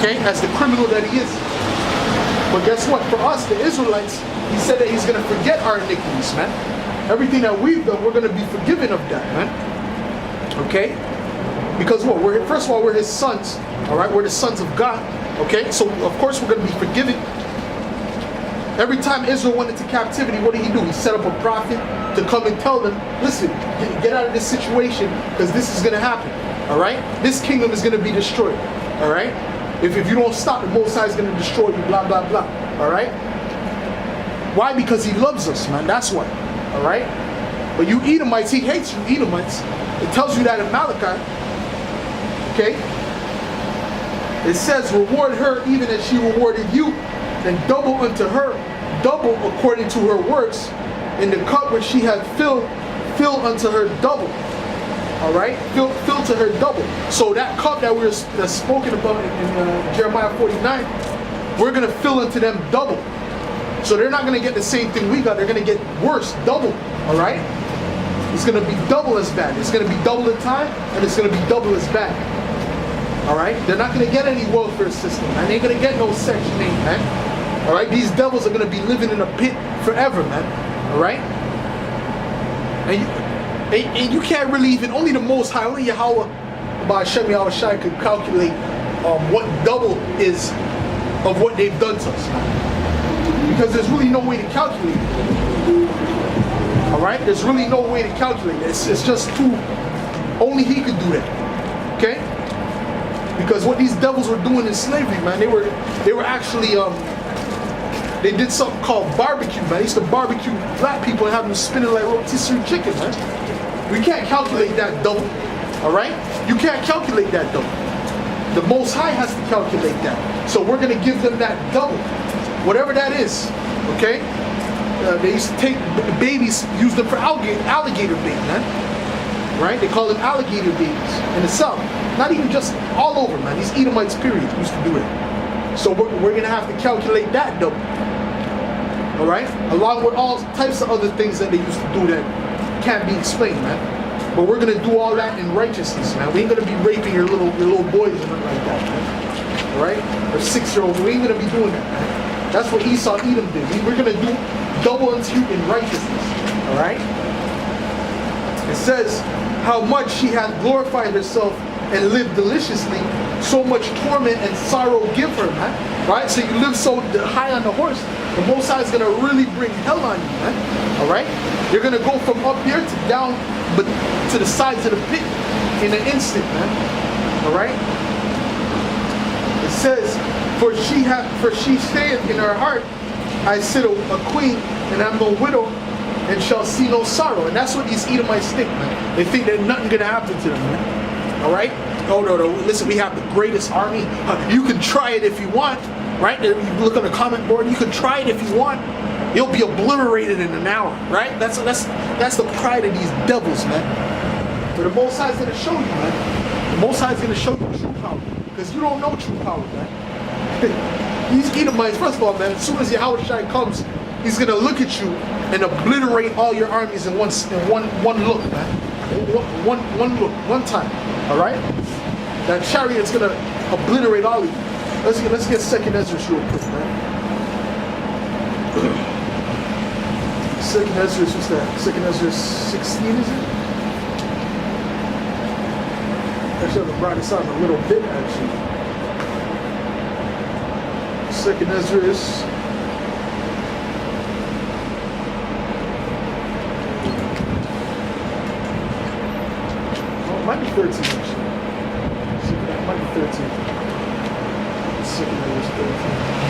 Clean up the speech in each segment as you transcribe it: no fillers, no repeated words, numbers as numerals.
Okay, as the criminal that he is. But guess what? For us, the Israelites, he said that he's going to forget our iniquities, man. Everything that we've done, we're going to be forgiven of that, man. Okay? Because what? First of all, we're his sons. All right? We're the sons of God. Okay? So, of course, we're going to be forgiven. Every time Israel went into captivity, what did he do? He set up a prophet to come and tell them, listen, get out of this situation because this is going to happen. All right? This kingdom is going to be destroyed. All right? If you don't stop, the Most High is going to destroy you, blah, blah, blah. All right? Why? Because he loves us, man. That's why. All right? But you Edomites, he hates you Edomites. It tells you that in Malachi. Okay? It says, reward her even as she rewarded you, and double unto her, double according to her works. In the cup which she had filled, fill unto her double. All right, fill to her double. So that cup that that's spoken about in Jeremiah 49, we're gonna fill into them double. So they're not gonna get the same thing we got. They're gonna get worse, double. All right, it's gonna be double as bad. It's gonna be double the time, and it's gonna be double as bad. All right, they're not gonna get any welfare system, and they ain't gonna get no Section 8, man. All right, these devils are gonna be living in a pit forever, man. All right, and you can't really even, only the Most High, only Yahweh, by Hashem Yahushai could calculate what double is of what they've done to us. Because there's really no way to calculate it. Alright? There's really no way to calculate it. It's just too, only he could do that. Okay? Because what these devils were doing in slavery, man, they were actually, they did something called barbecue, man. They used to barbecue black people and have them spinning like rotisserie chicken, man. We can't calculate that double, all right? You can't calculate that double. The Most High has to calculate that. So we're going to give them that double, whatever that is, okay? They used to take babies, use them for alligator bait, man. Right? They call them alligator babies in the South. Not even just all over, man. These Edomites, period, used to do it. So we're going to have to calculate that double, all right? Along with all types of other things that they used to do that can't be explained, man. But we're gonna do all that in righteousness, man. We ain't gonna be raping your little boys or nothing like that, man. All right? Or 6-year-olds. We ain't gonna be doing that, man. That's what Esau Edom did. We're gonna do double unto you in righteousness. All right? It says how much she hath glorified herself and lived deliciously. So much torment and sorrow give her, man. Right? So you live so high on the horse, the Most High is gonna really bring hell on you, man. All right? You're going to go from up here to down, but to the sides of the pit in an instant, man. All right? It says, for she saith in her heart, I sit a queen, and I'm no widow, and shall see no sorrow. And that's what these Edomites think, man. They think that nothing going to happen to them, man. All right? Oh, no. Listen, we have the greatest army. You can try it if you want, right? You look on the comment board, you can try it if you want. You'll be obliterated in an hour, right? That's the pride of these devils, man. But the Most High is going to show you, man. The Most High is going to show you true power. Because you don't know true power, man. These Edomites, first of all, man, as soon as Yahushua comes, he's going to look at you and obliterate all your armies in one look, man. One look, one time, all right? That chariot's going to obliterate all of you. Let's get 2nd Ezra real quick, man. 2nd Ezra, what's that? 2nd Ezra 16, is it? Actually, I'm going to bring this out a little bit, actually. 2nd Ezra is... Oh, it might be 13, actually. It might be 13. 2nd Ezra 13.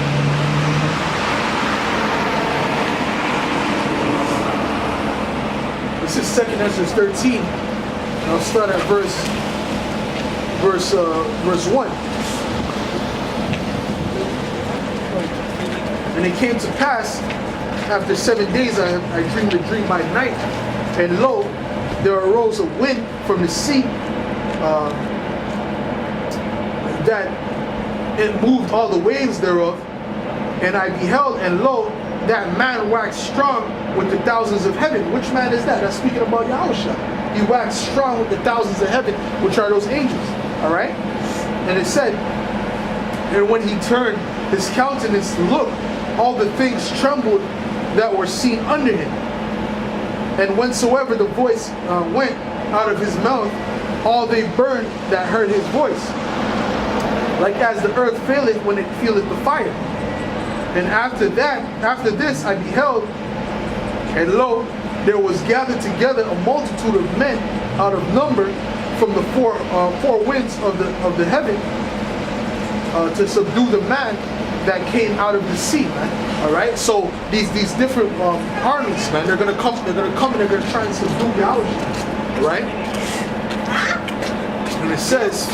This is 2nd Ezra 13. And I'll start at verse 1. And it came to pass, after 7 days I dreamed a dream by night, and lo, there arose a wind from the sea that it moved all the waves thereof, and I beheld, and lo, that man waxed strong with the thousands of heaven. Which man is that? That's speaking about Yahushua. He waxed strong with the thousands of heaven, which are those angels. Alright? And it said, And when he turned his countenance to look, all the things trembled that were seen under him. And whensoever the voice went out of his mouth, all they burned that heard his voice, like as the earth faileth when it feeleth the fire. And after this I beheld, and lo, there was gathered together a multitude of men out of number from the four winds of the heaven, to subdue the man that came out of the sea, man. All right. So these different armies, man, they're gonna come and they're gonna try and subdue Yahushua, right? And it says,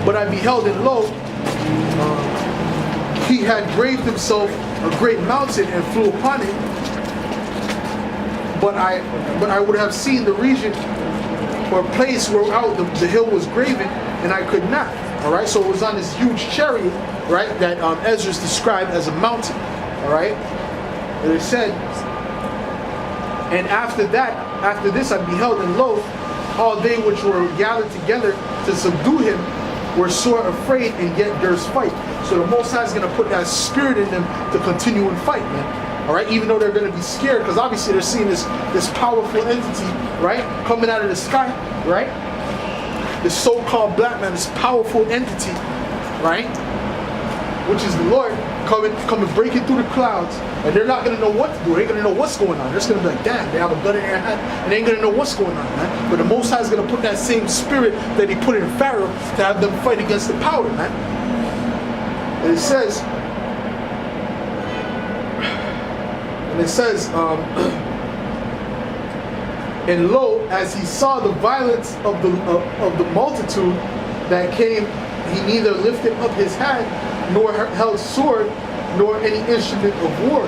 but I beheld, and lo, he had graved himself a great mountain and flew upon it. But I would have seen the region or place where out the hill was graven, and I could not. All right, so it was on this huge chariot, right, that Esdras described as a mountain. All right, and it said, and after this I beheld, and lo, all they which were gathered together to subdue him were sore afraid, and yet durst fight. So the Most High is going to put that spirit in them to continue and fight, man. All right, even though they're going to be scared, because obviously they're seeing this powerful entity, right, coming out of the sky, right? This so-called black man, this powerful entity, right, which is the Lord, coming breaking through the clouds, and they're not going to know what to do. They ain't going to know what's going on. They're just going to be like, damn, they have a gun in their hand, and they ain't going to know what's going on, man. But the Most High is going to put that same spirit that he put in Pharaoh to have them fight against the power, man. And it says, and lo, as he saw the violence of the multitude that came, he neither lifted up his hand, nor held sword, nor any instrument of war.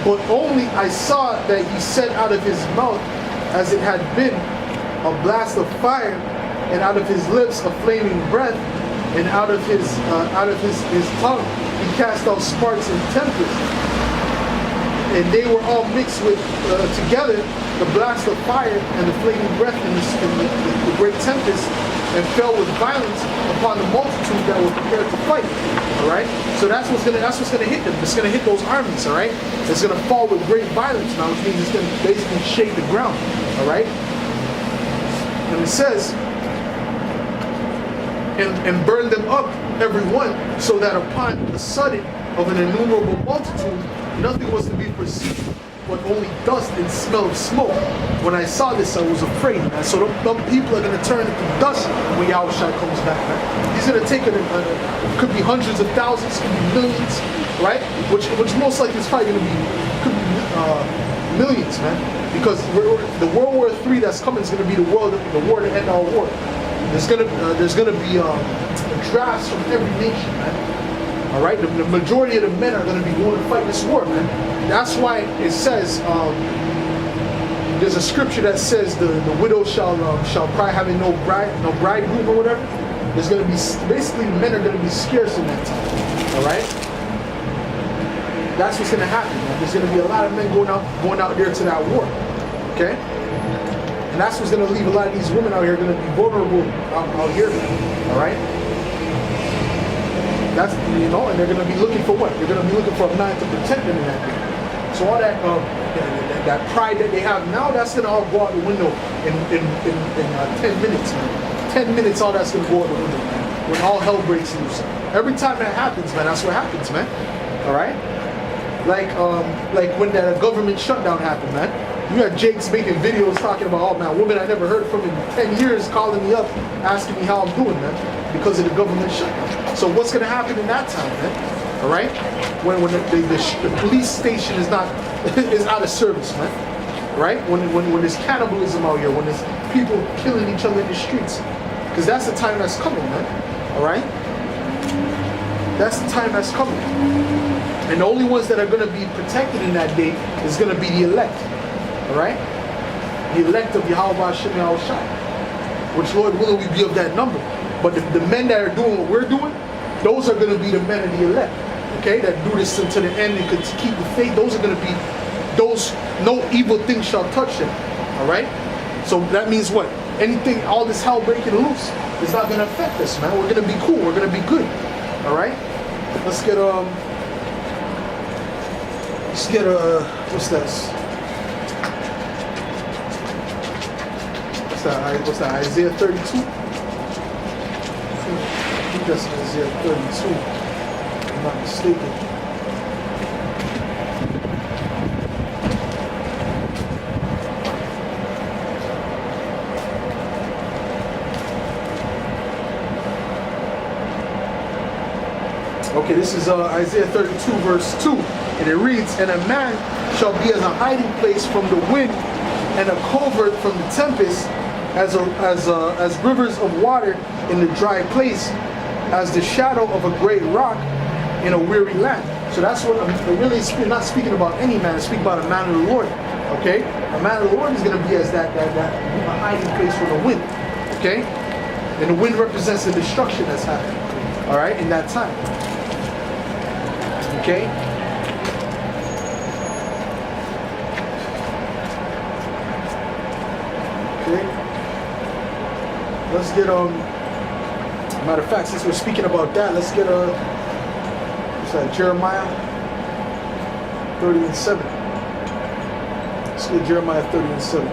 But only I saw that he said out of his mouth, as it had been, a blast of fire, and out of his lips a flaming breath, and out of his tongue he cast out sparks and tempest. And they were all mixed with together, the blast of fire and the flaming breath and the great tempest, and fell with violence upon the multitude that were prepared to fight. All right. So that's what's gonna hit them. It's gonna hit those armies. All right. It's gonna fall with great violence now, which means it's gonna basically shake the ground. All right. And it says, and burn them up every one, so that upon the sudden of an innumerable multitude, nothing was to be perceived, but only dust and smell of smoke. When I saw this, I was afraid, man. So them people are going to turn into dust when Yahushua comes back, man. He's going to take it, could be hundreds of thousands, could be millions, right? Which most likely is probably going to be, could be millions, man. Because the World War III that's coming is going to be the war to end our war. There's going to be drafts from every nation, man. All right, the majority of the men are going to be willing to fight this war, man. That's why it says there's a scripture that says the widow shall cry having no bridegroom or whatever. There's going to be basically men are going to be scarce in that time. All right, that's what's going to happen, man. There's going to be a lot of men going out there to that war. Okay, and that's what's going to leave a lot of these women out here going to be vulnerable out here, man. All right. That's, and they're going to be looking for what? They're going to be looking for a man to protect them in that day. So all that pride that they have now, that's going to all go out the window in 10 minutes, man. 10 minutes, all that's going to go out the window, man. When all hell breaks loose. Every time that happens, man, that's what happens, man. All right? Like when that government shutdown happened, man. You had Jakes making videos talking about, oh man, women I never heard from in 10 years calling me up, asking me how I'm doing, man, because of the government shutdown. So what's going to happen in that time, man? All right? When the police station is out of service, man. Right? When there's cannibalism out here, when there's people killing each other in the streets. Because that's the time that's coming, man. All right? That's the time that's coming. And the only ones that are going to be protected in that day is going to be the elect. All right? The elect of Yahweh Hashem Yahushua. Which, Lord willing, we be of that number. But the men that are doing what we're doing, those are going to be the men of the elect. Okay? That do this until the end and could keep the faith. Those are going to be those, no evil thing shall touch them. All right? So that means what? Anything, all this hell breaking loose is not going to affect us, man. We're going to be cool. We're going to be good. Let's get what's this? What's that? Isaiah 32? I think that's Isaiah 32. If I'm not mistaken. Okay, this is Isaiah 32 verse 2, and it reads, "And a man shall be as a hiding place from the wind, and a covert from the tempest, as rivers of water in the dry place, as the shadow of a great rock in a weary land." So that's what I'm really not speaking about any man. I'm speaking about a man of the Lord. Okay, a man of the Lord is going to be as that hiding place from the wind. Okay, and the wind represents the destruction that's happening. All right, in that time. Okay. Okay. Let's get matter of fact, since we're speaking about that, let's get what's that, Jeremiah 30 and 7. Let's get Jeremiah 30 and 7.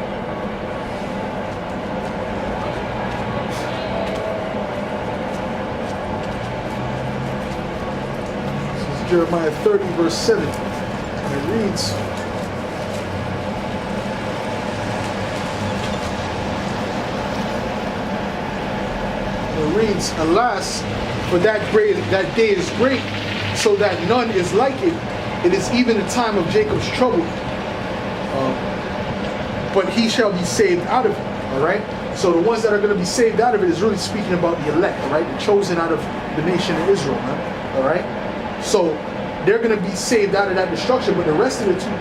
Jeremiah 30 verse 7, and it reads, "Alas, for that day is great, so that none is like it. It is even the time of Jacob's trouble, but he shall be saved out of it." All right. So the ones that are going to be saved out of it is really speaking about the elect, all right, the chosen out of the nation of Israel, man. All right. So they're going to be saved out of that destruction, but the rest of the two